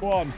one.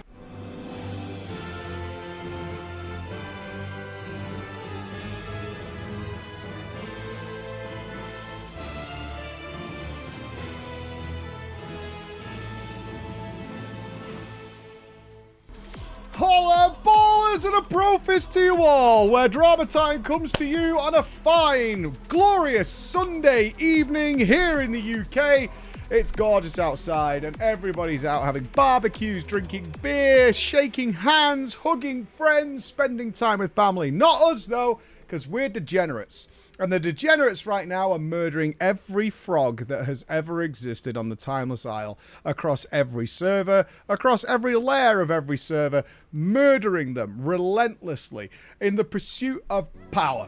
Holla ballers and a brofist to you all, where Drama Time comes to you on a fine, glorious Sunday evening here in the UK. It's gorgeous outside and everybody's out having barbecues, drinking beer, shaking hands, hugging friends, spending time with family. Not us though, because we're degenerates. And the degenerates right now are murdering every frog that has ever existed on the Timeless Isle, across every server, across every layer of every server, murdering them relentlessly in the pursuit of power.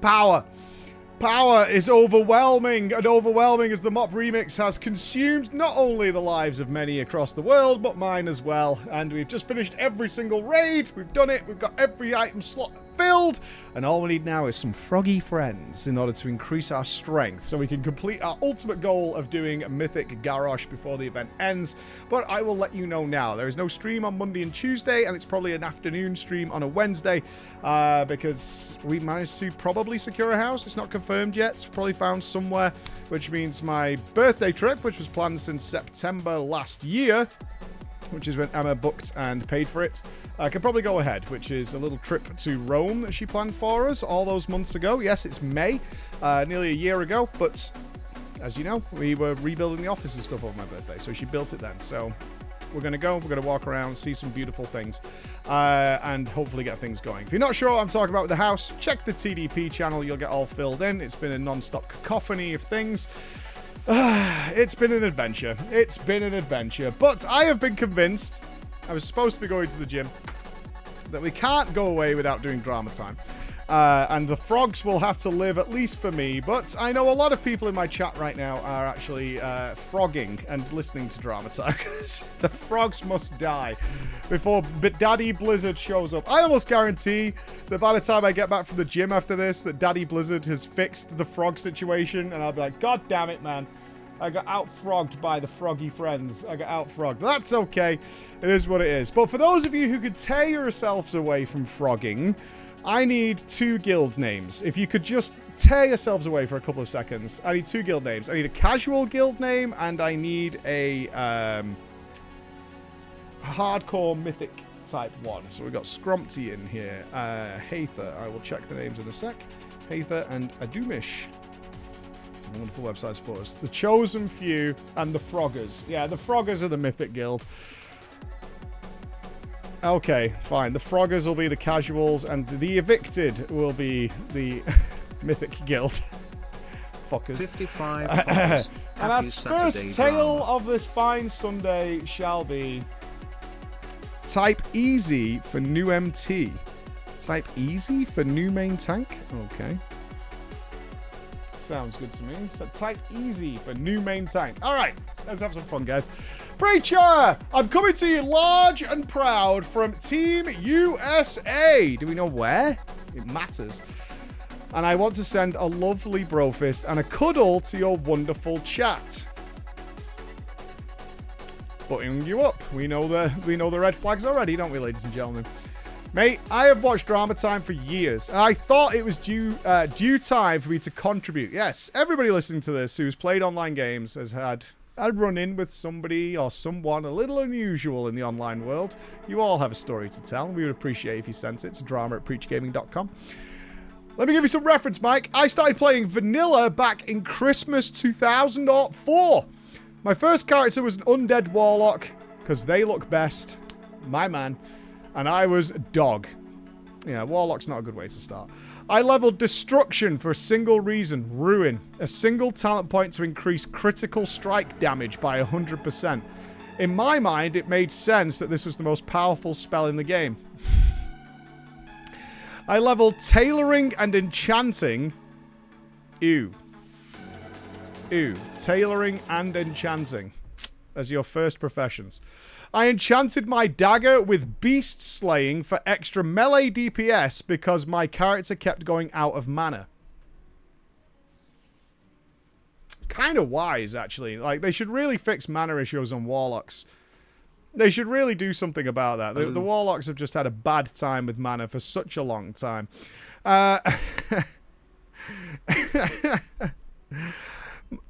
Power. Power is overwhelming, and overwhelming as the Mop Remix has consumed not only the lives of many across the world, but mine as well. And we've just finished every single raid. We've done it. We've got every item slot filled. And all we need now is some froggy friends in order to increase our strength so we can complete our ultimate goal of doing Mythic Garrosh before the event ends. But I will let you know now. There is no stream on Monday and Tuesday, and it's probably an afternoon stream on a Wednesday because we managed to probably secure a house. It's not confirmed yet. It's probably found somewhere, which means my birthday trip, which was planned since September last year, which is when Emma booked and paid for it, can probably go ahead, which is a little trip to Rome that she planned for us all those months ago. Yes, it's May, nearly a year ago, but as you know, we were rebuilding the office and stuff over my birthday, so she built it then. So we're going to walk around, see some beautiful things, and hopefully get things going. If you're not sure what I'm talking about with the house, check the TDP channel, you'll get all filled in. It's been a non-stop cacophony of things. It's been an adventure. It's been an adventure. But I have been convinced, I was supposed to be going to the gym, that we can't go away without doing Drama Time. And the frogs will have to live, at least for me. But I know a lot of people in my chat right now are actually frogging and listening to Drama Time. The frogs must die before Daddy Blizzard shows up. I almost guarantee that by the time I get back from the gym after this, that Daddy Blizzard has fixed the frog situation. And I'll be like, God damn it, man. I got out-frogged by the froggy friends. I got out-frogged. But that's okay. It is what it is. But for those of you who could tear yourselves away from frogging, I need 2 guild names. If you could just tear yourselves away for a couple of seconds, I need 2 guild names. I need a casual guild name, and I need a hardcore mythic type one. So we've got Scrumpty in here. Haether. I will check the names in a sec. Haether and Adumish. Wonderful website supporters. The Chosen Few and the Froggers. Yeah, the Froggers are the mythic guild. Okay, fine. The Froggers will be the casuals, and the Evicted will be the Mythic Guild. Fuckers. 55 and our first tale of this fine Sunday shall be Type Easy for new MT. Type Easy for new main tank? Okay. Sounds good to me. So Type Easy for new main tank. All right, let's have some fun, guys. Preacher, I'm coming to you large and proud from Team USA. Do we know where? It matters. And I want to send a lovely brofist and a cuddle to your wonderful chat. Putting you up. We know the red flags already, don't we, ladies and gentlemen? Mate, I have watched Drama Time for years, and I thought it was due time for me to contribute. Yes, everybody listening to this who's played online games has had a run-in with somebody or someone a little unusual in the online world. You all have a story to tell, and we would appreciate if you sent it to drama@preachgaming.com. Let me give you some reference, Mike. I started playing vanilla back in Christmas 2004. My first character was an undead warlock, because they look best. My man. And I was dog. Yeah, warlock's not a good way to start. I leveled destruction for a single reason. Ruin. A single talent point to increase critical strike damage by 100%. In my mind, it made sense that this was the most powerful spell in the game. I leveled tailoring and enchanting. Ew. Ew. Tailoring and enchanting as your first professions. I enchanted my dagger with beast slaying for extra melee DPS because my character kept going out of mana. Kind of wise, actually. Like, they should really fix mana issues on warlocks. They should really do something about that. The Warlocks have just had a bad time with mana for such a long time. I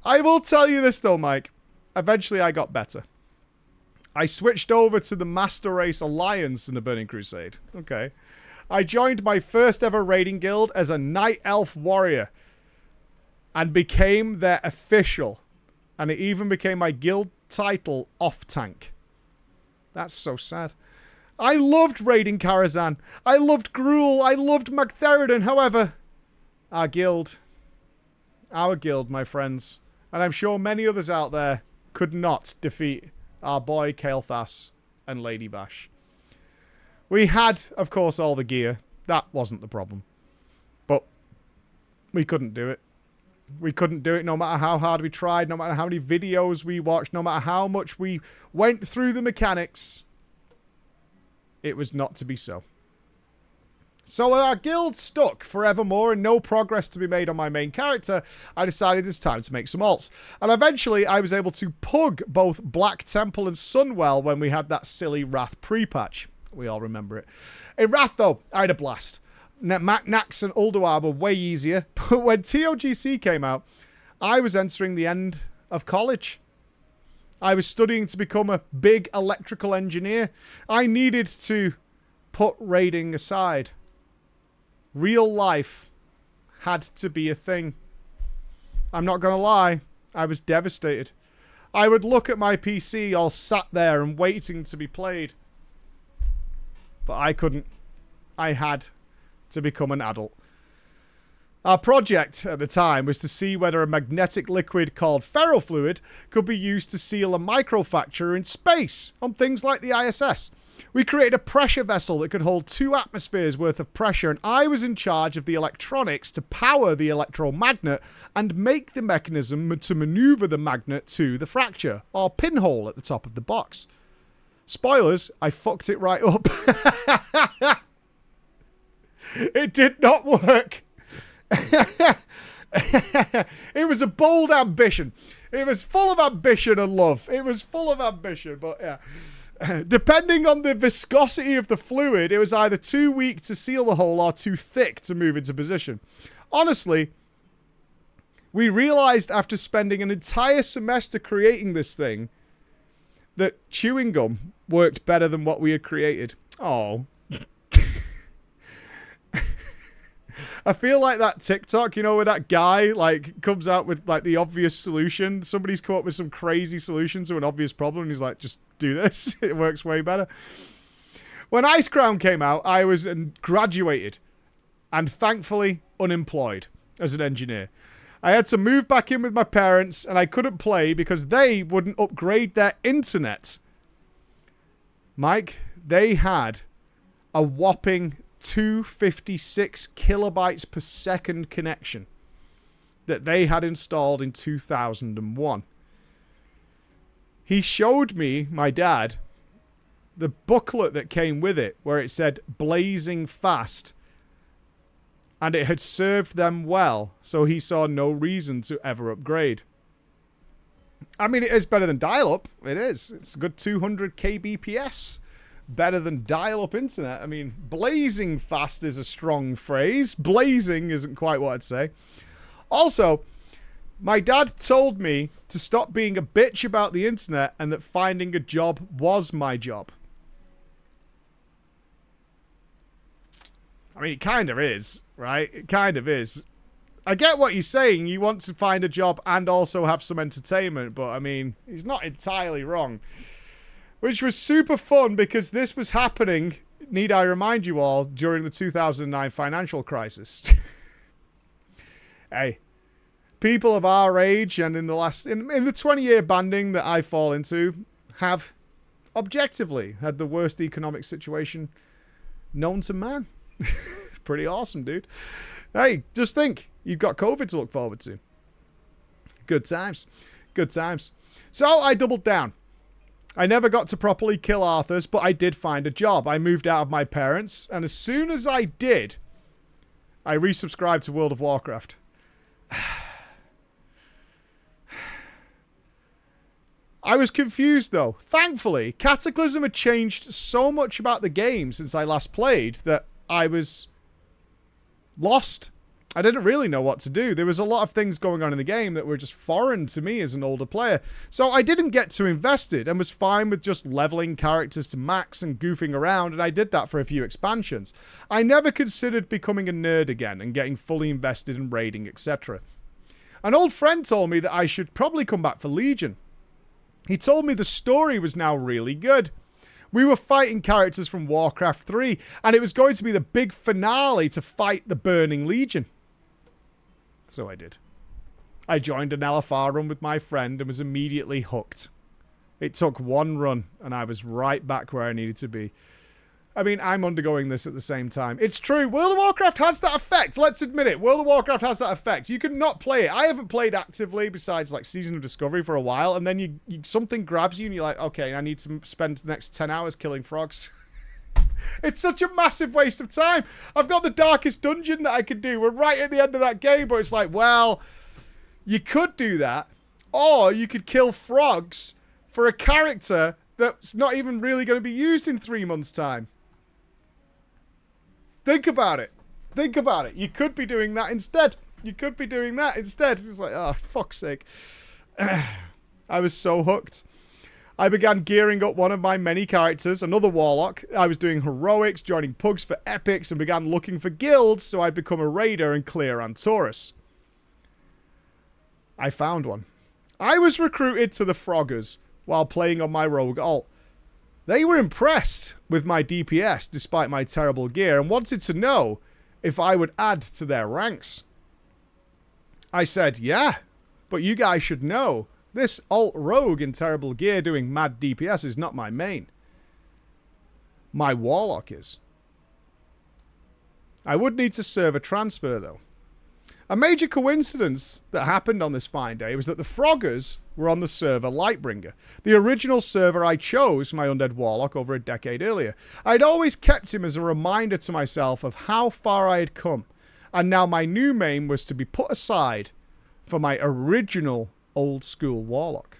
will tell you this, though, Mike. Eventually, I got better. I switched over to the Master Race Alliance in the Burning Crusade. Okay. I joined my first ever raiding guild as a Night Elf Warrior and became their official. And it even became my guild title, Off-Tank. That's so sad. I loved raiding Karazhan. I loved Gruul. I loved Magtheridon. However, our guild, my friends, and I'm sure many others out there, could not defeat our boy Kael'thas and Lady Vashj. We had, of course, all the gear. That wasn't the problem. But we couldn't do it. We couldn't do it no matter how hard we tried, no matter how many videos we watched, no matter how much we went through the mechanics. It was not to be so. So our guild stuck forevermore and no progress to be made on my main character, I decided it's time to make some alts. And eventually I was able to pug both Black Temple and Sunwell when we had that silly Wrath pre-patch. We all remember it. In Wrath, though, I had a blast. Nax and Ulduar were way easier, but when TOGC came out, I was entering the end of college. I was studying to become a big electrical engineer. I needed to put raiding aside. Real life had to be a thing. I'm not going to lie, I was devastated. I would look at my PC all sat there and waiting to be played. But I couldn't. I had to become an adult. Our project at the time was to see whether a magnetic liquid called ferrofluid could be used to seal a microfracture in space on things like the ISS. We created a pressure vessel that could hold 2 atmospheres worth of pressure, and I was in charge of the electronics to power the electromagnet and make the mechanism to maneuver the magnet to the fracture, or pinhole at the top of the box. Spoilers, I fucked it right up. It did not work. It was a bold ambition. It was full of ambition and love. It was full of ambition, but yeah. Depending on the viscosity of the fluid, it was either too weak to seal the hole or too thick to move into position. Honestly, we realized after spending an entire semester creating this thing that chewing gum worked better than what we had created. Oh. I feel like that TikTok, you know, where that guy, like, comes out with, like, the obvious solution. Somebody's come up with some crazy solution to an obvious problem, and he's like, just do this. It works way better. When Icecrown came out, I was graduated and, thankfully, unemployed as an engineer. I had to move back in with my parents, and I couldn't play because they wouldn't upgrade their internet. Mike, they had a whopping 256 kilobytes per second connection that they had installed in 2001. He showed me, my dad, the booklet that came with it where it said blazing fast, and it had served them well, so he saw no reason to ever upgrade. I mean, it is better than dial-up. It is. It's a good 200 kbps. Better than dial-up internet. I mean, blazing fast is a strong phrase. Blazing isn't quite what I'd say. Also, my dad told me to stop being a bitch about the internet and that finding a job was my job. I mean, it kind of is, right? It kind of is. I get what he's saying. You want to find a job and also have some entertainment, but I mean, he's not entirely wrong. Which was super fun because this was happening, need I remind you all, during the 2009 financial crisis. Hey, people of our age and in the 20-year banding that I fall into have objectively had the worst economic situation known to man. It's pretty awesome, dude. Hey, just think, you've got COVID to look forward to. Good times. Good times. So I doubled down. I never got to properly kill Arthas, but I did find a job. I moved out of my parents, and as soon as I did, I resubscribed to World of Warcraft. I was confused though. Thankfully, Cataclysm had changed so much about the game since I last played that I was lost. I didn't really know what to do. There was a lot of things going on in the game that were just foreign to me as an older player. So I didn't get too invested and was fine with just leveling characters to max and goofing around, and I did that for a few expansions. I never considered becoming a nerd again and getting fully invested in raiding, etc. An old friend told me that I should probably come back for Legion. He told me the story was now really good. We were fighting characters from Warcraft 3, and it was going to be the big finale to fight the Burning Legion. So I did. I joined an LFR run with my friend and was immediately hooked. It took one run, and I was right back where I needed to be. I mean, I'm undergoing this at the same time. It's true. World of Warcraft has that effect. Let's admit it. World of Warcraft has that effect. You can not play it. I haven't played actively besides like Season of Discovery for a while. And then you something grabs you and you're like, okay, I need to spend the next 10 hours killing frogs. It's such a massive waste of time. I've got the darkest dungeon that I could do. We're right at the end of that game. But it's like, well, you could do that. Or you could kill frogs for a character that's not even really going to be used in 3 months' time. Think about it. Think about it. You could be doing that instead. You could be doing that instead. It's like, oh, fuck's sake. I was so hooked. I began gearing up one of my many characters, another warlock. I was doing heroics, joining pugs for epics, and began looking for guilds so I'd become a raider and clear Antorus. I found one. I was recruited to the Froggers while playing on my rogue alt. They were impressed with my DPS despite my terrible gear and wanted to know if I would add to their ranks. I said, yeah, but you guys should know this alt rogue in terrible gear doing mad DPS is not my main. My warlock is. I would need to serve a transfer though. A major coincidence that happened on this fine day was that the Froggers were on the server Lightbringer, the original server I chose for my undead warlock over a decade earlier. I'd always kept him as a reminder to myself of how far I had come, and now my new main was to be put aside for my original old school warlock.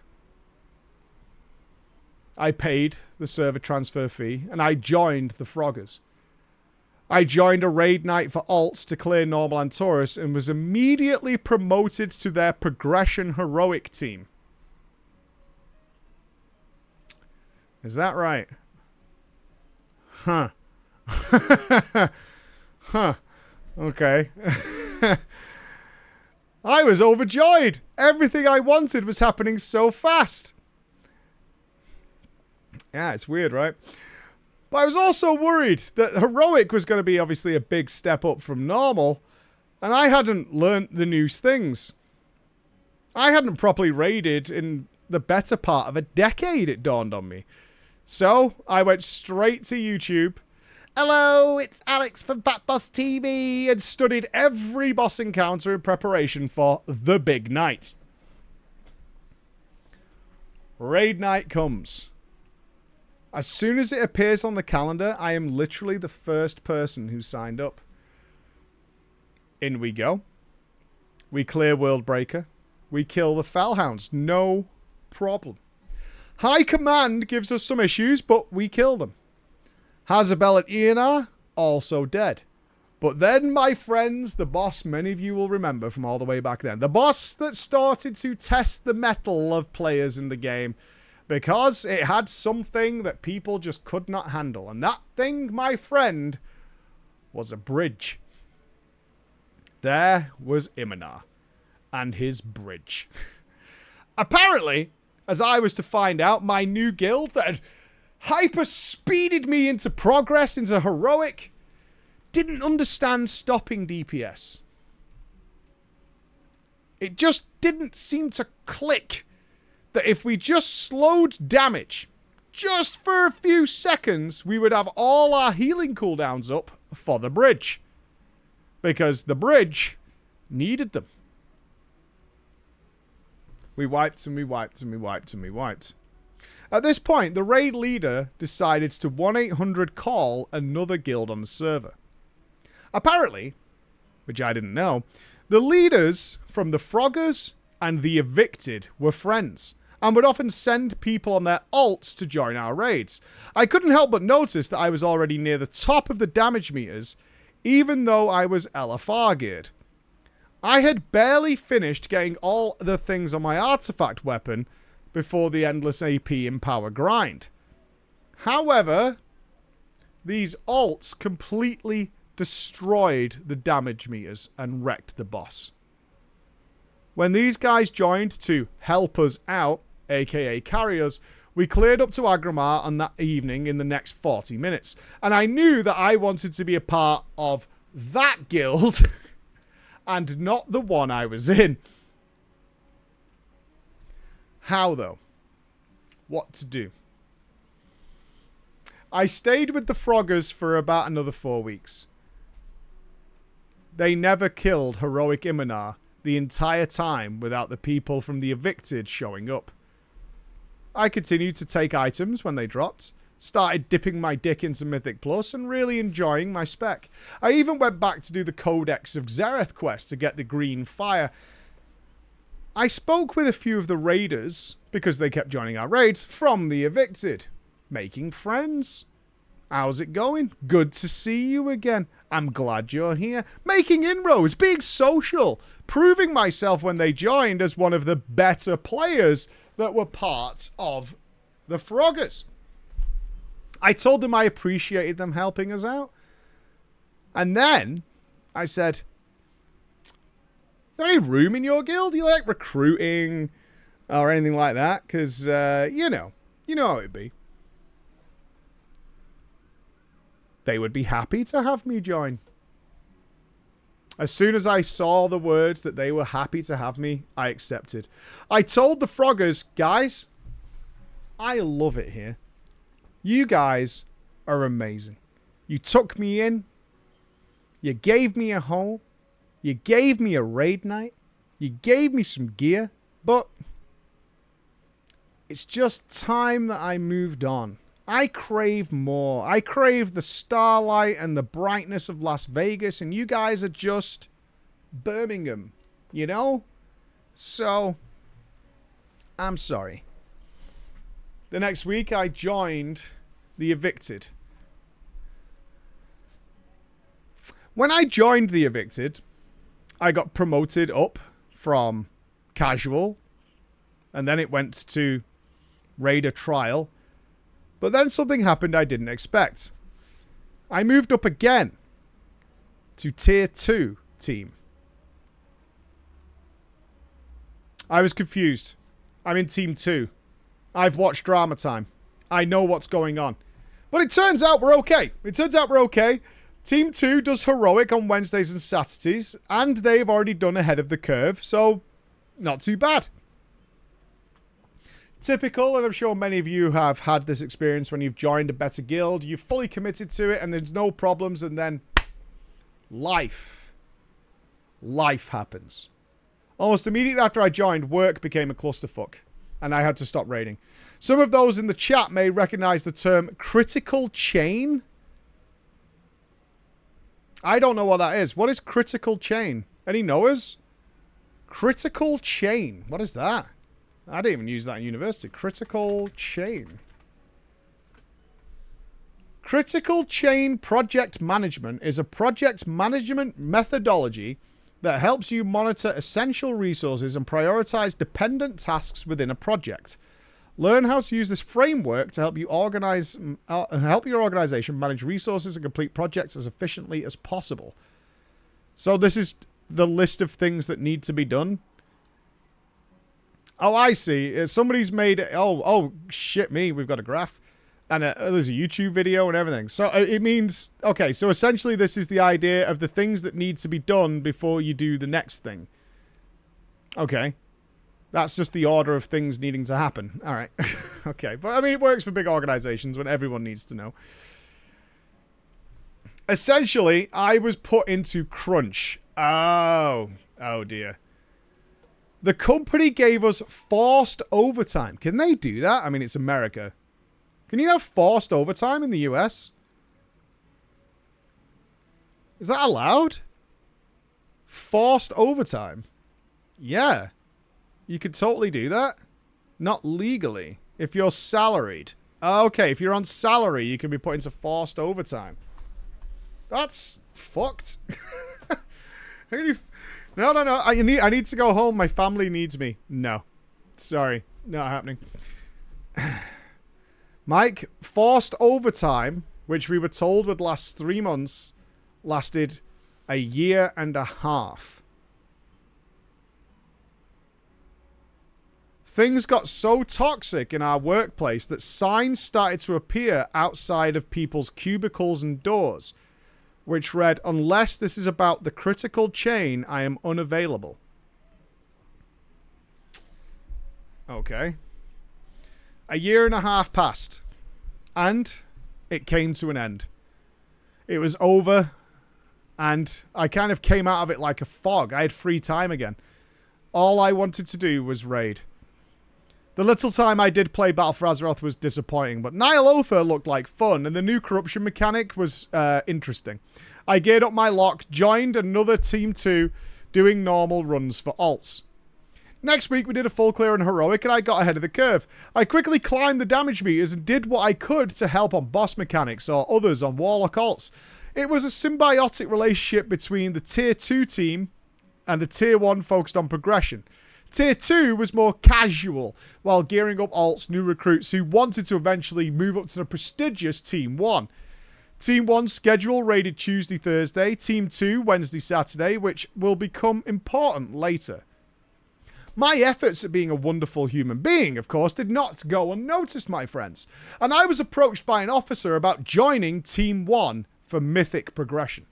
I paid the server transfer fee, and I joined the Froggers. I joined a raid night for alts to clear normal Antorus and was immediately promoted to their progression heroic team. Is that right? Huh. Huh. Okay. I was overjoyed. Everything I wanted was happening so fast. Yeah, it's weird, right? But I was also worried that heroic was going to be obviously a big step up from normal, and I hadn't learnt the new things. I hadn't properly raided in the better part of a decade, it dawned on me. So I went straight to YouTube. Hello, it's Alex from Fat Boss TV, and studied every boss encounter in preparation for the big night. Raid night comes. As soon as it appears on the calendar, I am literally the first person who signed up. In we go. We clear Worldbreaker. We kill the Fellhounds. No problem. High Command gives us some issues, but we kill them. Hazabel and Ionar, also dead. But then, my friends, the boss many of you will remember from all the way back then. The boss that started to test the mettle of players in the game. Because it had something that people just could not handle. And that thing, my friend, was a bridge. There was Ionar and his bridge. Apparently, as I was to find out, my new guild that had hyper-speeded me into progress, into heroic, didn't understand stopping DPS. It just didn't seem to click. That if we just slowed damage, just for a few seconds, we would have all our healing cooldowns up for the bridge. Because the bridge needed them. We wiped and we wiped and we wiped and we wiped. At this point, the raid leader decided to 1-800 call another guild on the server. Apparently, which I didn't know, the leaders from the Froggers and the Evicted were friends. and would often send people on their alts to join our raids. I couldn't help but notice that I was already near the top of the damage meters, even though I was LFR geared. I had barely finished getting all the things on my artifact weapon before the endless AP and power grind. However, these alts completely destroyed the damage meters and wrecked the boss. When these guys joined to help us out, aka carry us, we cleared up to Agramar on that evening in the next 40 minutes. And I knew that I wanted to be a part of that guild and not the one I was in. How though? What to do? I stayed with the Froggers for about another 4 weeks. They never killed Heroic Iminar the entire time without the people from the Evicted showing up. I continued to take items when they dropped, started dipping my dick into Mythic Plus, and really enjoying my spec. I even went back to do the Codex of Xerath quest to get the green fire. I spoke with a few of the raiders, because they kept joining our raids, from the Evicted. Making friends. How's it going? Good to see you again. I'm glad you're here. Making inroads, being social, proving myself when they joined as one of the better players that were part of the Froggers. I told them I appreciated them helping us out. And then I said, is there any room in your guild? Do you like recruiting or anything like that? Because, you know how it'd be. They would be happy to have me join. As soon as I saw the words that they were happy to have me, I accepted. I told the Froggers, guys, I love it here. You guys are amazing. You took me in. You gave me a home. You gave me a raid night. You gave me some gear. But it's just time that I moved on. I crave more. I crave the starlight and the brightness of Las Vegas, and you guys are just Birmingham, you know? So, I'm sorry. The next week, I joined the Evicted. When I joined the Evicted, I got promoted up from casual, and then it went to Raider Trial. But then something happened I didn't expect. I moved up again to Tier 2 team. I was confused. I'm in Team 2. I've watched Drama Time. I know what's going on. But it turns out we're okay. Team 2 does Heroic on Wednesdays and Saturdays, and they've already done ahead of the curve, so not too bad. Typical, and I'm sure many of you have had this experience when you've joined a better guild, you've fully committed to it, and there's no problems, and then life happens. Almost immediately after I joined, work became a clusterfuck, and I had to stop raiding. Some of those in the chat may recognize the term critical chain. I don't know what that is. What is critical chain? Any knowers? Critical chain. What is that? I didn't even use that in university. Critical chain. Critical chain project management is a project management methodology that helps you monitor essential resources and prioritize dependent tasks within a project. Learn how to use this framework to help you help your organization manage resources and complete projects as efficiently as possible. So this is the list of things that need to be done. Oh, I see. Somebody's made... Oh, shit me. We've got a graph. And there's a YouTube video and everything. So it means... Okay, so essentially this is the idea of the things that need to be done before you do the next thing. Okay. That's just the order of things needing to happen. All right. Okay. But, I mean, it works for big organizations when everyone needs to know. Essentially, I was put into crunch. Oh, dear. The company gave us forced overtime. Can they do that? I mean, it's America. Can you have forced overtime in the US? Is that allowed? Forced overtime? Yeah. You could totally do that. Not legally. If you're salaried. Okay, if you're on salary, you can be put into forced overtime. That's fucked. No. I need to go home. My family needs me. No. Sorry. Not happening. Mike, forced overtime, which we were told would last 3 months, lasted a year and a half. Things got so toxic in our workplace that signs started to appear outside of people's cubicles and doors, which read, "Unless this is about the critical chain, I am unavailable." Okay. A year and a half passed, and it came to an end. It was over, and I kind of came out of it like a fog. I had free time again. All I wanted to do was raid. The little time I did play Battle for Azeroth was disappointing, but Ny'alotha looked like fun, and the new corruption mechanic was interesting. I geared up my lock, joined another Team 2, doing normal runs for alts. Next week, we did a full clear on Heroic, and I got ahead of the curve. I quickly climbed the damage meters and did what I could to help on boss mechanics or others on Warlock alts. It was a symbiotic relationship between the Tier 2 team and the Tier 1 focused on progression. Tier 2 was more casual, while gearing up alts new recruits who wanted to eventually move up to the prestigious Team 1. Team 1 schedule raided Tuesday, Thursday, Team 2 Wednesday, Saturday, which will become important later. My efforts at being a wonderful human being, of course, did not go unnoticed, my friends, and I was approached by an officer about joining Team 1 for mythic progression.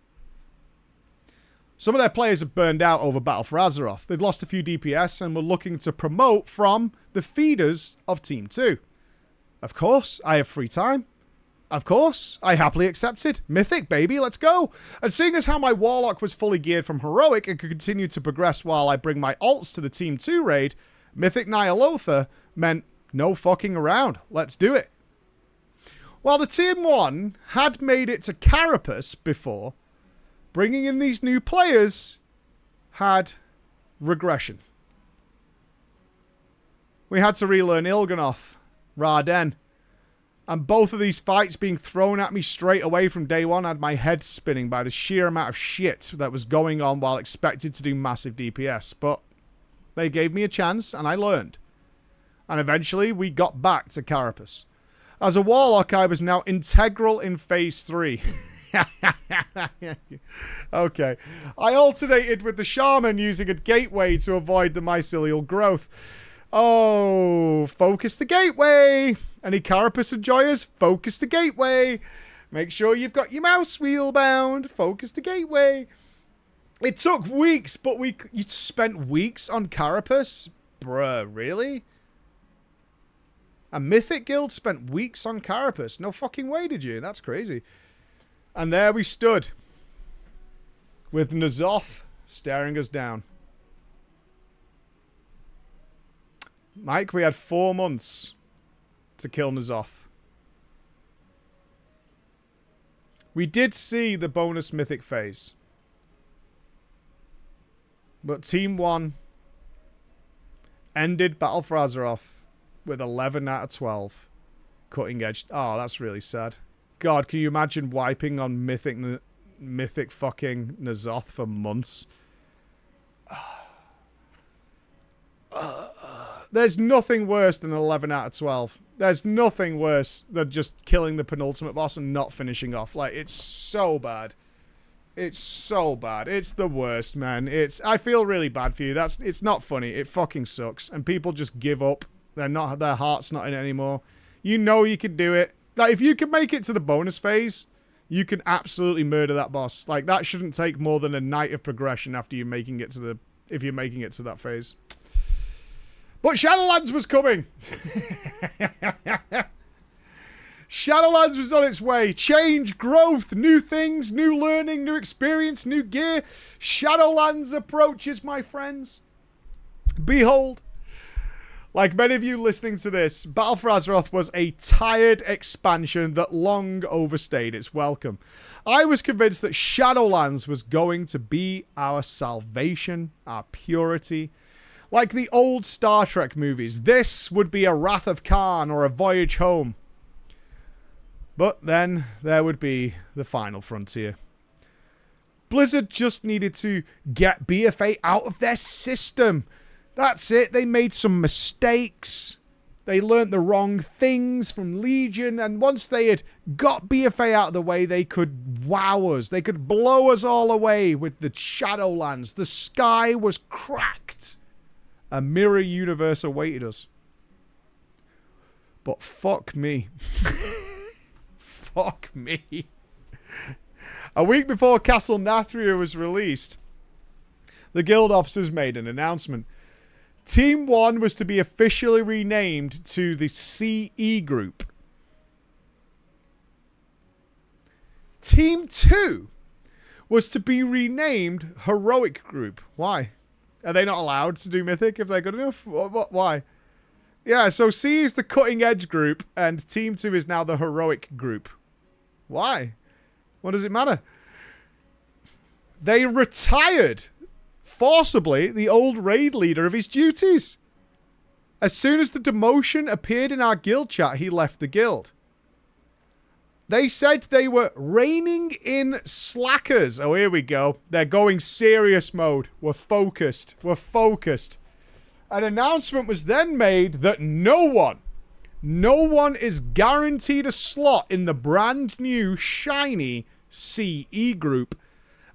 Some of their players have burned out over Battle for Azeroth. They'd lost a few DPS and were looking to promote from the feeders of Team 2. Of course, I have free time. Of course, I happily accepted. Mythic, baby, let's go. And seeing as how my Warlock was fully geared from Heroic and could continue to progress while I bring my alts to the Team 2 raid, Mythic Ny'alotha meant no fucking around. Let's do it. While the Team 1 had made it to Carapace before, bringing in these new players had regression. We had to relearn Il'gynoth, Ra-Den, and both of these fights being thrown at me straight away from day one had my head spinning by the sheer amount of shit that was going on while expected to do massive DPS. But they gave me a chance and I learned. And eventually we got back to Carapace. As a Warlock, I was now integral in Phase 3. Okay. I alternated with the Shaman using a gateway to avoid the mycelial growth. Oh, focus the gateway. Any Carapace enjoyers? Focus the gateway. Make sure you've got your mouse wheel bound. Focus the gateway. It took weeks, but you spent weeks on Carapace? Bruh, really? A Mythic guild spent weeks on Carapace? No fucking way, did you? That's crazy. And there we stood, with N'Zoth staring us down. Mike, we had 4 months to kill N'Zoth. We did see the bonus mythic phase. But Team 1 ended Battle for Azeroth with 11 out of 12. Cutting edge. Oh, that's really sad. God, can you imagine wiping on mythic fucking N'Zoth for months? There's nothing worse than 11 out of 12. There's nothing worse than just killing the penultimate boss and not finishing off. Like, it's so bad. It's so bad. It's the worst, man. I feel really bad for you. It's not funny. It fucking sucks. And people just give up. Their heart's not in it anymore. You know you can do it. Like, if you can make it to the bonus phase, you can absolutely murder that boss. Like, that shouldn't take more than a night of progression after you're making it to if you're making it to that phase. But Shadowlands was coming. Shadowlands was on its way. Change, growth, new things, new learning, new experience, new gear. Shadowlands approaches, my friends. Behold. Like many of you listening to this, Battle for Azeroth was a tired expansion that long overstayed its welcome. I was convinced that Shadowlands was going to be our salvation, our purity. Like the old Star Trek movies, this would be a Wrath of Khan or a Voyage Home. But then there would be the final frontier. Blizzard just needed to get BFA out of their system. That's it. They made some mistakes. They learnt the wrong things from Legion. And once they had got BFA out of the way, they could wow us. They could blow us all away with the Shadowlands. The sky was cracked. A mirror universe awaited us. But fuck me. Fuck me. A week before Castle Nathria was released, the guild officers made an announcement. Team 1 was to be officially renamed to the CE Group. Team 2 was to be renamed Heroic Group. Why? Are they not allowed to do Mythic if they're good enough? Why? Yeah, so C is the Cutting Edge Group, and Team 2 is now the Heroic Group. Why? What does it matter? They retired, forcibly, the old raid leader of his duties. As soon as the demotion appeared in our guild chat, he left the guild. They said they were reining in slackers. Oh, here we go. They're going serious mode. We're focused. We're focused. An announcement was then made that no one is guaranteed a slot in the brand new, shiny CE group.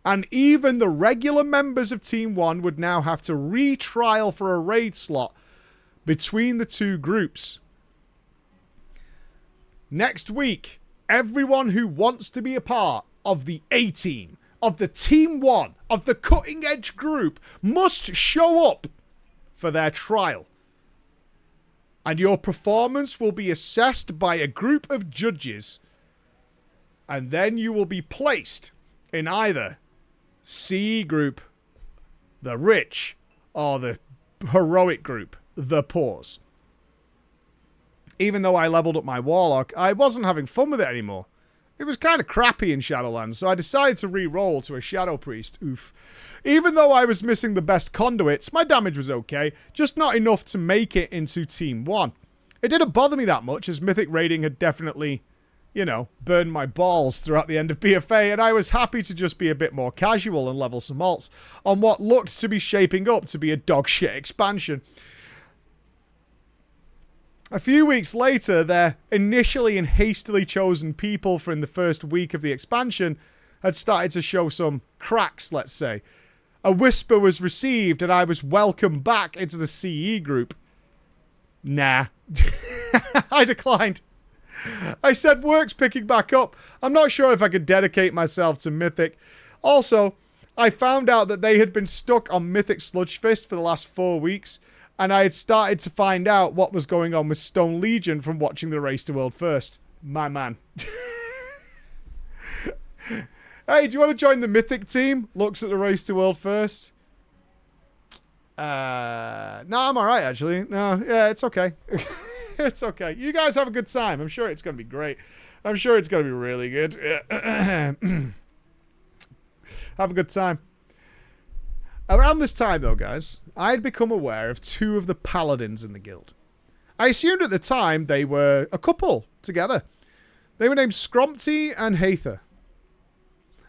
And even the regular members of Team 1 would now have to retrial for a raid slot between the two groups. Next week, everyone who wants to be a part of the A-Team, of the Team 1, of the Cutting Edge group, must show up for their trial. And your performance will be assessed by a group of judges. And then you will be placed in either CE group, the rich, or the Heroic group, the poors. Even though I leveled up my Warlock, I wasn't having fun with it anymore. It was kind of crappy in Shadowlands, so I decided to re-roll to a Shadow Priest. Oof. Even though I was missing the best conduits, my damage was okay, just not enough to make it into Team 1. It didn't bother me that much, as Mythic Raiding had definitely, you know, burned my balls throughout the end of BFA, and I was happy to just be a bit more casual and level some alts on what looked to be shaping up to be a dogshit expansion. A few weeks later, their initially and hastily chosen people from the first week of the expansion had started to show some cracks, let's say. A whisper was received and I was welcomed back into the CE group. Nah. I declined. I said work's picking back up. I'm not sure if I could dedicate myself to Mythic. Also, I found out that they had been stuck on Mythic Sludge Fist for the last 4 weeks. And I had started to find out what was going on with Stone Legion from watching the Race to World First. My man. Hey, do you want to join the Mythic team? Looks at the Race to World First. No, I'm alright, actually. No, yeah, it's okay. It's okay. You guys have a good time. I'm sure it's going to be great. I'm sure it's going to be really good. Have a good time. Around this time, though, guys, I had become aware of 2 of the paladins in the guild. I assumed at the time they were a couple together. They were named Scrompty and Haether.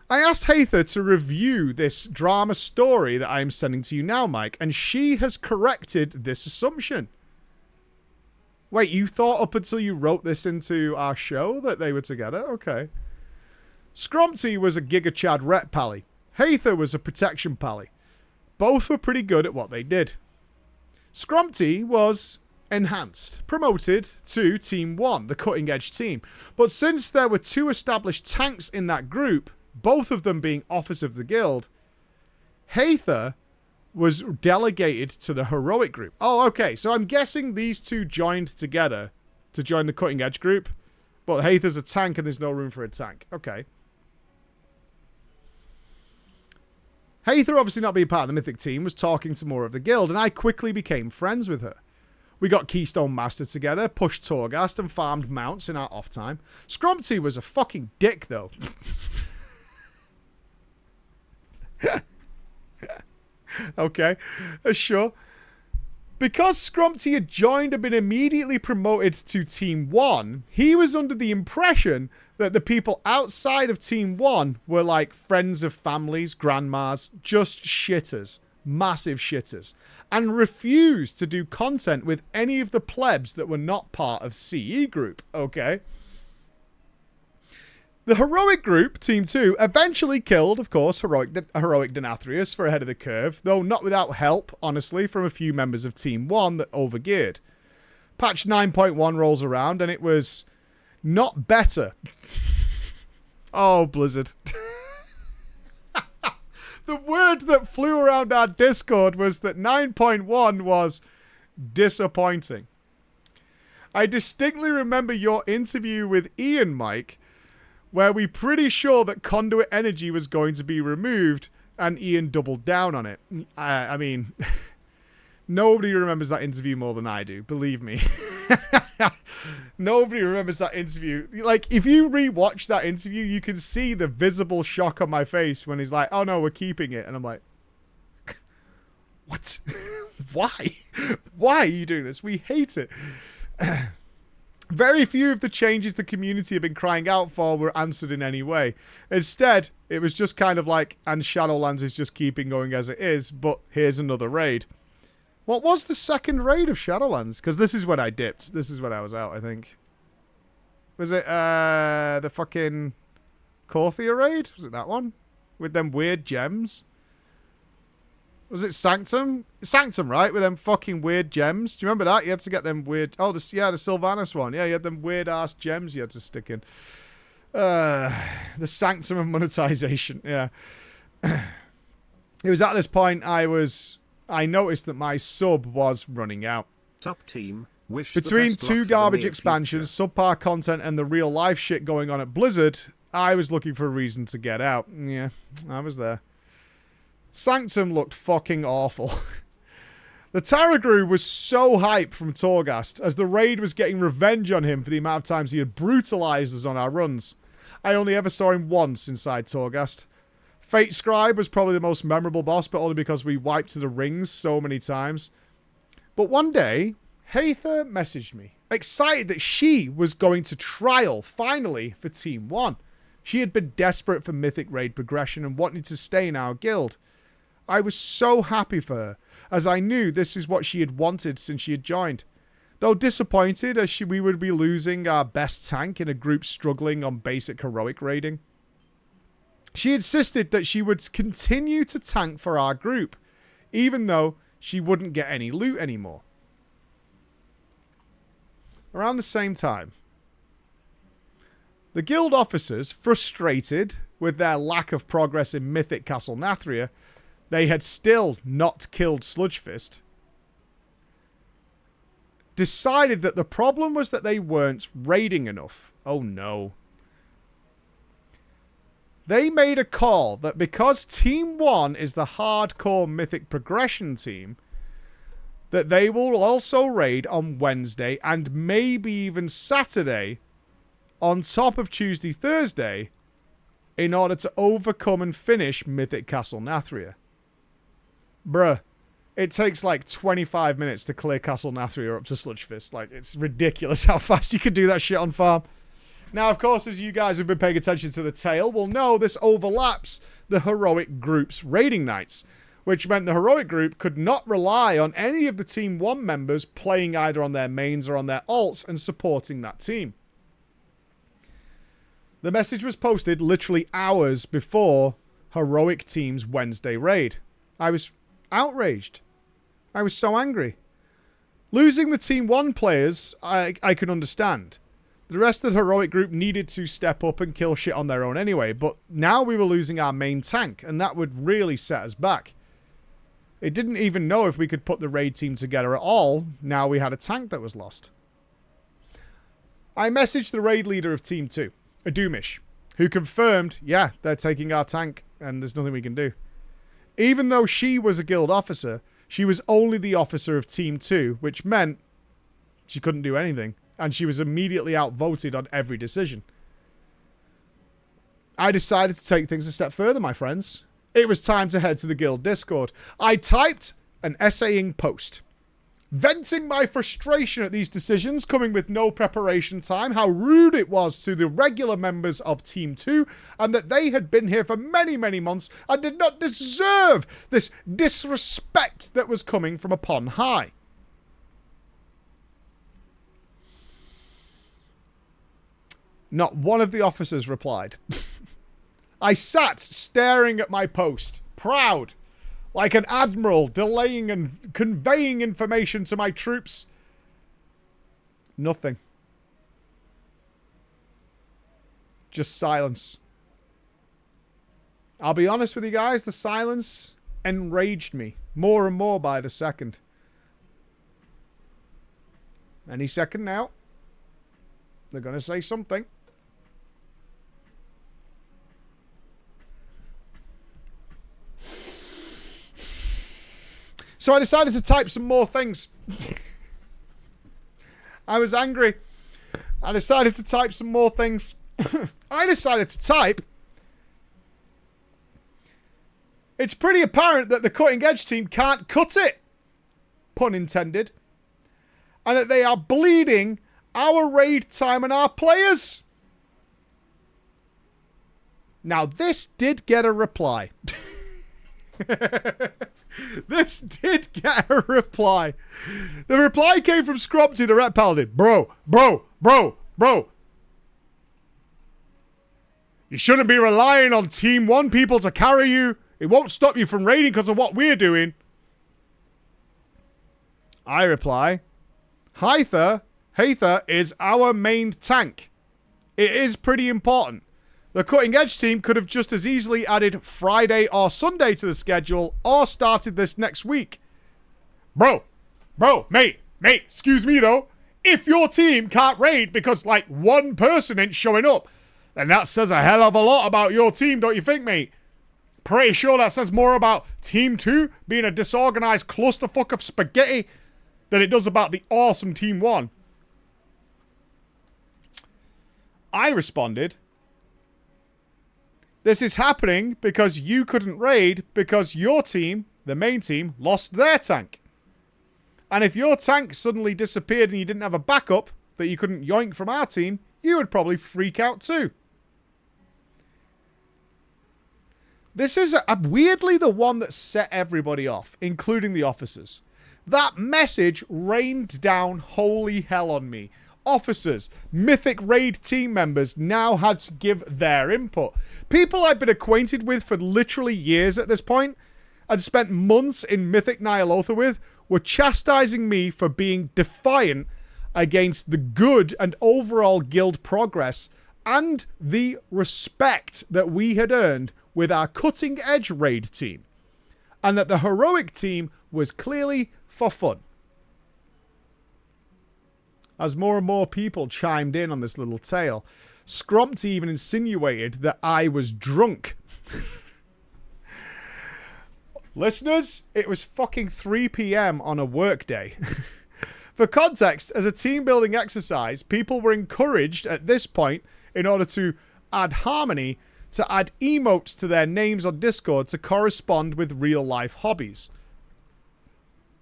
I asked Haether to review this drama story that I am sending to you now, Mike, and she has corrected this assumption. Wait, you thought up until you wrote this into our show that they were together? Okay. Scrompty was a Giga Chad rep pally. Haether was a protection pally. Both were pretty good at what they did. Scrompty was enhanced, promoted to Team 1, the Cutting Edge team. But since there were 2 established tanks in that group, both of them being Officer of the Guild, Haether was delegated to the Heroic group. Oh, okay, so I'm guessing these 2 joined together to join the Cutting Edge group, but Haether's a tank and there's no room for a tank. Okay. Haether, obviously not being part of the Mythic team, was talking to more of the guild, and I quickly became friends with her. We got Keystone Master together, pushed Torghast, and farmed mounts in our off time. Scrompty was a fucking dick, though. Okay, sure. Because Scrumpty had joined and been immediately promoted to Team 1, he was under the impression that the people outside of Team 1 were like friends of families, grandmas, just shitters, massive shitters, and refused to do content with any of the plebs that were not part of CE Group, okay? The Heroic Group, Team 2, eventually killed, of course, Heroic Denathrius for ahead of the curve, though not without help, honestly, from a few members of Team 1 that overgeared. Patch 9.1 rolls around, and it was not better. Oh, Blizzard. The word that flew around our Discord was that 9.1 was disappointing. I distinctly remember your interview with Ian, Mike, where we pretty sure that Conduit Energy was going to be removed, and Ian doubled down on it. I mean, nobody remembers that interview more than I do, believe me. Nobody remembers that interview. Like, if you rewatch that interview, you can see the visible shock on my face when he's like, oh no, we're keeping it. And I'm like, what? Why? Why are you doing this? We hate it. Very few of the changes the community have been crying out for were answered in any way. Instead, it was just kind of like, and Shadowlands is just keeping going as it is, but here's another raid. What was the second raid of Shadowlands? Because this is when I dipped. This is when I was out, I think. Was it the fucking Korthia raid? Was it that one? With them weird gems? Was it Sanctum? Sanctum, right? With them fucking weird gems. Do you remember that? You had to get them weird... Oh, the Sylvanas one. Yeah, you had them weird-ass gems you had to stick in. The Sanctum of monetization. Yeah. It was at this point I noticed that my sub was running out. Top team, wish between two garbage expansions, subpar content, and the real-life shit going on at Blizzard, I was looking for a reason to get out. Yeah, I was there. Sanctum looked fucking awful. The Taragru was so hyped from Torghast, as the raid was getting revenge on him for the amount of times he had brutalized us on our runs. I only ever saw him once inside Torghast. Fate Scribe was probably the most memorable boss, but only because we wiped to the rings so many times. But one day, Haether messaged me, excited that she was going to trial, finally, for Team 1. She had been desperate for Mythic Raid progression and wanted to stay in our guild. I was so happy for her, as I knew this is what she had wanted since she had joined. Though disappointed as we would be losing our best tank in a group struggling on basic heroic raiding. She insisted that she would continue to tank for our group, even though she wouldn't get any loot anymore. Around the same time, the guild officers, frustrated with their lack of progress in Mythic Castle Nathria, they had still not killed Sludgefist, decided that the problem was that they weren't raiding enough. Oh no. They made a call that because Team 1 is the hardcore Mythic progression team, that they will also raid on Wednesday and maybe even Saturday on top of Tuesday, Thursday, in order to overcome and finish Mythic Castle Nathria. Bruh, it takes like 25 minutes to clear Castle Nathria up to Sludgefist. Like, it's ridiculous how fast you can do that shit on farm. Now, of course, as you guys have been paying attention to the tale, will know this overlaps the Heroic Group's raiding nights, which meant the Heroic Group could not rely on any of the Team 1 members playing either on their mains or on their alts and supporting that team. The message was posted literally hours before Heroic Team's Wednesday raid. I was outraged. I was so angry. Losing the Team 1 players, I can understand. The rest of the Heroic Group needed to step up and kill shit on their own anyway, but now we were losing our main tank, and that would really set us back. It didn't even know if we could put the raid team together at all, now we had a tank that was lost. I messaged the raid leader of Team 2, Adumish, who confirmed, yeah, they're taking our tank, and there's nothing we can do. Even though she was a guild officer, she was only the officer of Team 2, which meant she couldn't do anything, and she was immediately outvoted on every decision. I decided to take things a step further, my friends. It was time to head to the guild Discord. I typed an essaying post. venting my frustration at these decisions coming with no preparation time, how rude it was to the regular members of Team 2, and that they had been here for many, many months and did not deserve this disrespect that was coming from upon high. Not one of the officers replied. I sat staring at my post, proud, like an admiral delaying and conveying information to my troops. Nothing. Just silence. I'll be honest with you guys, the silence enraged me more and more by the second. Any second now, they're going to say something. So I decided to type some more things. I was angry. I decided to type some more things. I decided to type, it's pretty apparent that the Cutting Edge team can't cut it, pun intended, and that they are bleeding our raid time and our players. Now, this did get a reply. This did get a reply. The reply came from Scrumpty, the Ret Paladin. Bro. You shouldn't be relying on Team 1 people to carry you. It won't stop you from raiding because of what we're doing. I reply, Haither is our main tank. It is pretty important. The Cutting Edge team could have just as easily added Friday or Sunday to the schedule or started this next week. Bro, mate, excuse me though. If your team can't raid because like one person ain't showing up, then that says a hell of a lot about your team, don't you think, mate? Pretty sure that says more about Team 2 being a disorganized clusterfuck of spaghetti than it does about the awesome Team 1. I responded, this is happening because you couldn't raid because your team, the main team, lost their tank. And if your tank suddenly disappeared and you didn't have a backup that you couldn't yoink from our team, you would probably freak out too. This is weirdly the one that set everybody off, including the officers. That message rained down holy hell on me. Officers, Mythic Raid team members now had to give their input. People I've been acquainted with for literally years at this point and spent months in Mythic Ny'alotha with were chastising me for being defiant against the good and overall guild progress and the respect that we had earned with our Cutting Edge raid team. And that the heroic team was clearly for fun. As more and more people chimed in on this little tale, Scrumpty even insinuated that I was drunk. Listeners, it was fucking 3 p.m. on a work day. For context, as a team building exercise, people were encouraged at this point, in order to add harmony, to add emotes to their names on Discord to correspond with real life hobbies.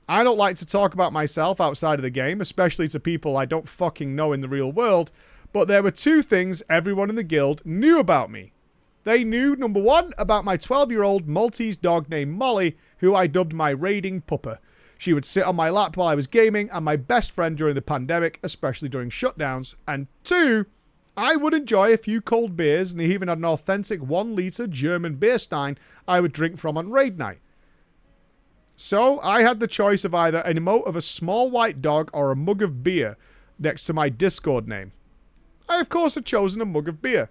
I don't like to talk about myself outside of the game, especially to people I don't fucking know in the real world, but there were 2 things everyone in the guild knew about me. They knew, number 1, about my 12-year-old Maltese dog named Molly, who I dubbed my raiding pupper. She would sit on my lap while I was gaming, and my best friend during the pandemic, especially during shutdowns. And 2, I would enjoy a few cold beers, and he even had an authentic 1-litre German beer stein I would drink from on raid night. So, I had the choice of either an emote of a small white dog or a mug of beer next to my Discord name. I, of course, had chosen a mug of beer.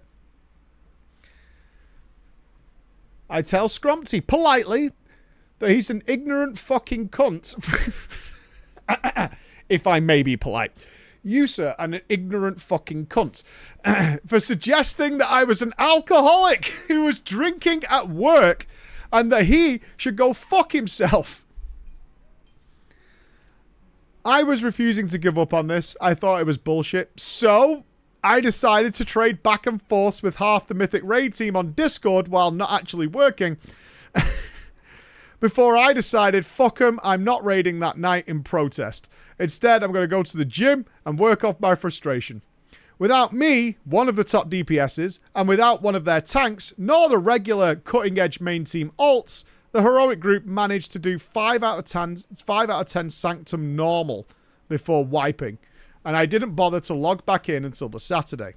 I tell Scrumpty, politely, that he's an ignorant fucking cunt. If I may be polite. You, sir, are an ignorant fucking cunt. For suggesting that I was an alcoholic who was drinking at work and that he should go fuck himself. I was refusing to give up on this. I thought it was bullshit. So, I decided to trade back and forth with half the Mythic Raid team on Discord while not actually working. before I decided, fuck 'em, I'm not raiding that night in protest. Instead, I'm going to go to the gym and work off my frustration. Without me, one of the top DPSs, and without one of their tanks, nor the regular cutting-edge main team alts, the heroic group managed to do 5 out of 10 Sanctum normal before wiping, and I didn't bother to log back in until the Saturday.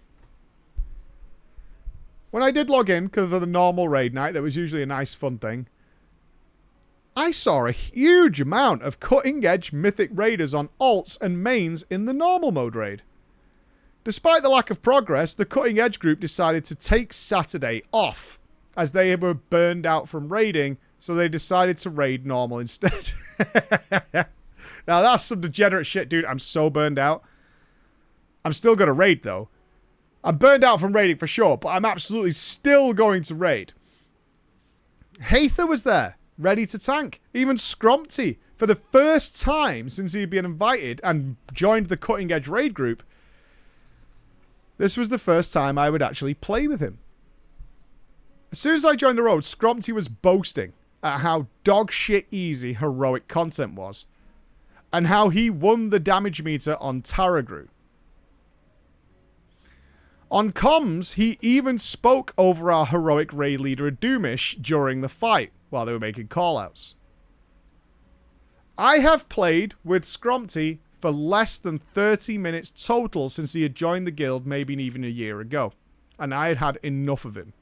When I did log in, because of the normal raid night, that was usually a nice fun thing, I saw a huge amount of cutting-edge mythic raiders on alts and mains in the normal mode raid. Despite the lack of progress, the cutting edge group decided to take Saturday off as they were burned out from raiding, so they decided to raid normal instead. Now that's some degenerate shit, dude. I'm so burned out. I'm still going to raid though. I'm burned out from raiding for sure, but I'm absolutely still going to raid. Haether was there, ready to tank. Even Scrompty, for the first time since he'd been invited and joined the cutting edge raid group, this was the first time I would actually play with him. As soon as I joined the road, Scrompty was boasting at how dog shit easy heroic content was, and how he won the damage meter on Tarragru. On comms, he even spoke over our heroic raid leader Doomish during the fight, while they were making callouts. I have played with Scrompty for less than 30 minutes total since he had joined the guild maybe even a year ago, and I had had enough of him.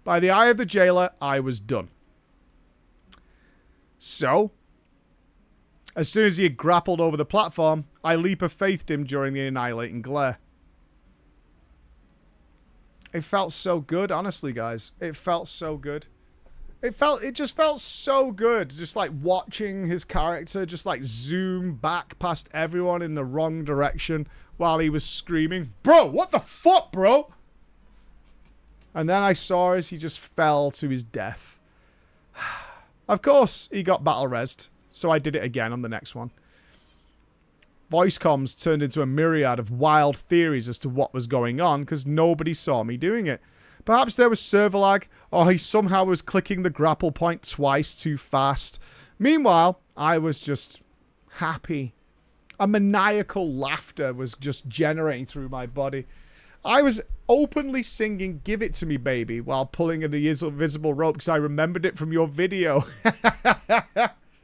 By the eye of the jailer, I was done. So, as soon as he had grappled over the platform, I leap of faithed him during the annihilating glare. It felt so good, honestly, guys. It felt so good. It just felt so good. Just like watching his character just like zoom back past everyone in the wrong direction while he was screaming, "Bro, what the fuck, bro?" And then I saw as he just fell to his death. Of course, he got battle rezzed, so I did it again on the next one. Voice comms turned into a myriad of wild theories as to what was going on because nobody saw me doing it. Perhaps there was server lag, or he somehow was clicking the grapple point twice too fast. Meanwhile, I was just happy. A maniacal laughter was just generating through my body. I was openly singing "Give It To Me, Baby" while pulling at the invisible rope because I remembered it from your video.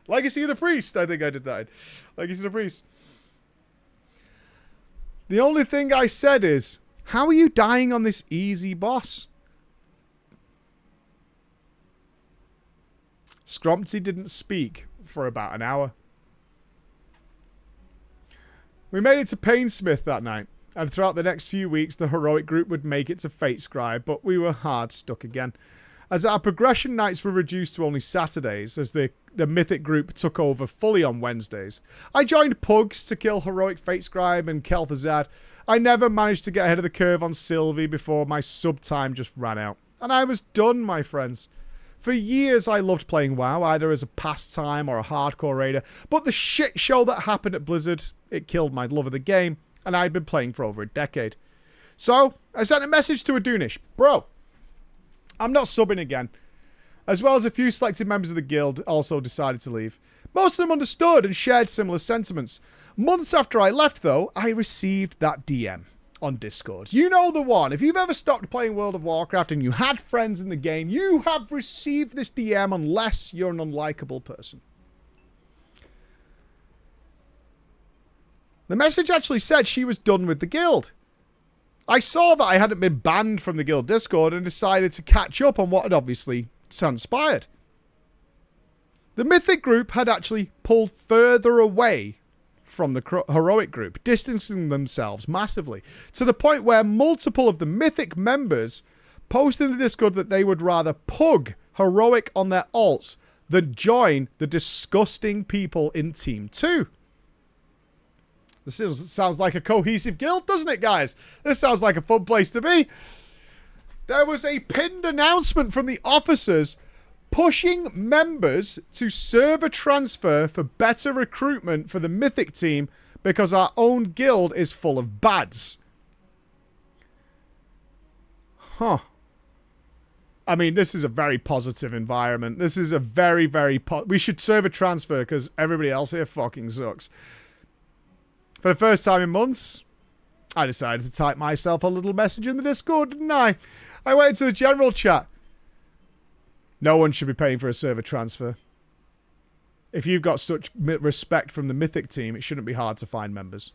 Legacy of the Priest, I think I did that. Legacy of the Priest. The only thing I said is, how are you dying on this easy boss? Scrompty didn't speak for about an hour. We made it to Painsmith that night, and throughout the next few weeks the heroic group would make it to Fatescribe, but we were hard stuck again. As our progression nights were reduced to only Saturdays, as the mythic group took over fully on Wednesdays. I joined Pugs to kill heroic Fatescribe and Kel'Thuzad. I never managed to get ahead of the curve on Sylvie before my sub time just ran out. And I was done, my friends. For years I loved playing WoW, either as a pastime or a hardcore raider, but the shit show that happened at Blizzard, it killed my love of the game, and I'd been playing for over a decade. So, I sent a message to Adunish. Bro, I'm not subbing again. As well as a few selected members of the guild also decided to leave. Most of them understood and shared similar sentiments. Months after I left, though, I received that DM on Discord. You know the one. If you've ever stopped playing World of Warcraft and you had friends in the game, you have received this DM unless you're an unlikable person. The message actually said she was done with the guild. I saw that I hadn't been banned from the guild Discord and decided to catch up on what had obviously transpired. The Mythic group had actually pulled further away from the heroic group, distancing themselves massively, to the point where multiple of the Mythic members posted in the Discord that they would rather pug heroic on their alts than join the disgusting people in Team 2. This sounds like a cohesive guild, doesn't it, guys? This sounds like a fun place to be. There was a pinned announcement from the officers pushing members to server transfer for better recruitment for the Mythic team because our own guild is full of bads. Huh. I mean, this is a very positive environment. This is a very, very... we should serve a transfer because everybody else here fucking sucks. For the first time in months, I decided to type myself a little message in the Discord, didn't I? I went into the general chat. No one should be paying for a server transfer. If you've got such respect from the Mythic team, it shouldn't be hard to find members.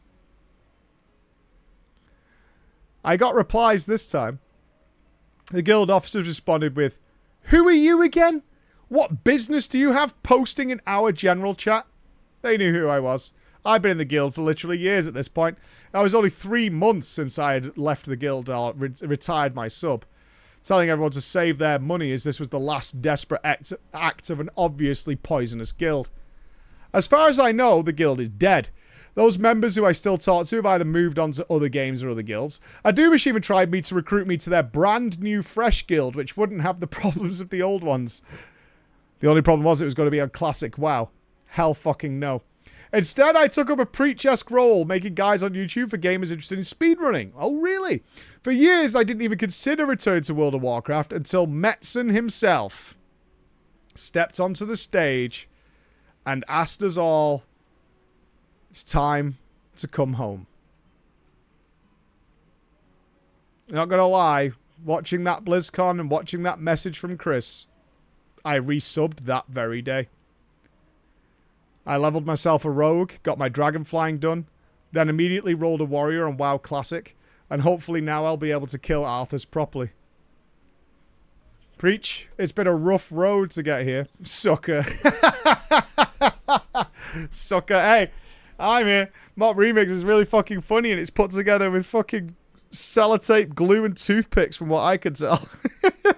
I got replies this time. The guild officers responded with, "Who are you again? What business do you have posting in our general chat?" They knew who I was. I've been in the guild for literally years at this point. It was only 3 months since I had left the guild or retired my sub. Telling everyone to save their money as this was the last desperate act of an obviously poisonous guild. As far as I know, the guild is dead. Those members who I still talk to have either moved on to other games or other guilds. Adubish even tried to recruit me to their brand new fresh guild, which wouldn't have the problems of the old ones. The only problem was it was going to be on Classic WoW. Hell fucking no. Instead, I took up a preach-esque role, making guides on YouTube for gamers interested in speedrunning. Oh, really? For years, I didn't even consider returning to World of Warcraft until Metzen himself stepped onto the stage and asked us all, it's time to come home. Not gonna lie, watching that BlizzCon and watching that message from Chris, I resubbed that very day. I leveled myself a rogue, got my dragon flying done, then immediately rolled a warrior on WoW Classic, and hopefully now I'll be able to kill Arthas properly. Preach, it's been a rough road to get here. Sucker. Sucker, hey, I'm here. Mock Remix is really fucking funny and it's put together with fucking sellotape, glue and toothpicks from what I could tell.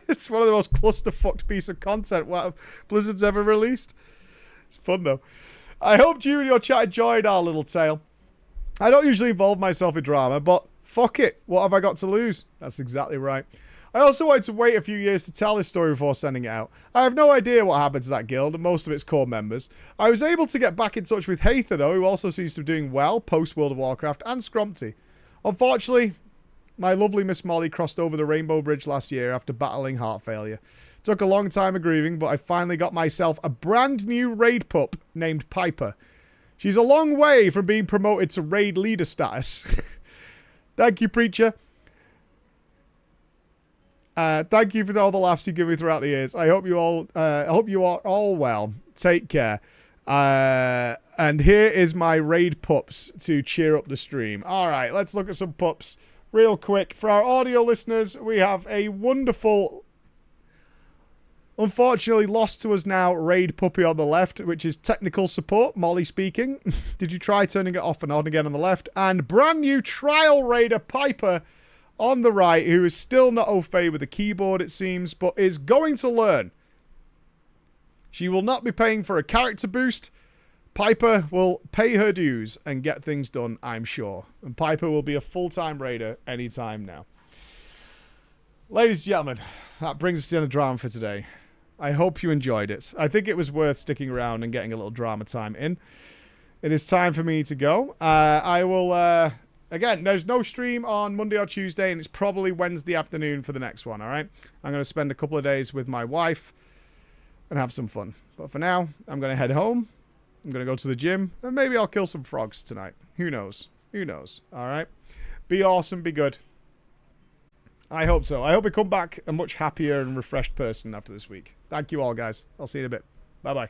It's one of the most clusterfucked piece of content Blizzard's ever released. It's fun though. I hope you and your chat enjoyed our little tale. I don't usually involve myself in drama, but fuck it. What have I got to lose? That's exactly right. I also wanted to wait a few years to tell this story before sending it out. I have no idea what happened to that guild and most of its core members. I was able to get back in touch with Haether though, who also seems to be doing well post World of Warcraft, and Scrumpty. Unfortunately, my lovely Miss Molly crossed over the Rainbow Bridge last year after battling heart failure. Took a long time of grieving, but I finally got myself a brand new raid pup named Piper. She's a long way from being promoted to raid leader status. Thank you, Preacher. Thank you for all the laughs you give me throughout the years. I hope you are all well. Take care. And here is my raid pups to cheer up the stream. All right, let's look at some pups real quick. For our audio listeners, we have a wonderful, unfortunately lost to us now, raid puppy on the left, which is technical support, Molly speaking. Did you try turning it off and on again on the left? And brand new trial raider Piper on the right, who is still not au fait with the keyboard, it seems, but is going to learn. She will not be paying for a character boost. Piper will pay her dues and get things done, I'm sure. And Piper will be a full-time raider anytime now. Ladies and gentlemen, that brings us to the end of drama for today. I hope you enjoyed it. I think it was worth sticking around and getting a little drama time in. It is time for me to go. I will... Again, there's no stream on Monday or Tuesday, and it's probably Wednesday afternoon for the next one, all right? I'm going to spend a couple of days with my wife and have some fun. But for now, I'm going to head home. I'm going to go to the gym, and maybe I'll kill some frogs tonight. Who knows? Who knows? All right? Be awesome. Be good. I hope so. I hope we come back a much happier and refreshed person after this week. Thank you all, guys. I'll see you in a bit. Bye-bye.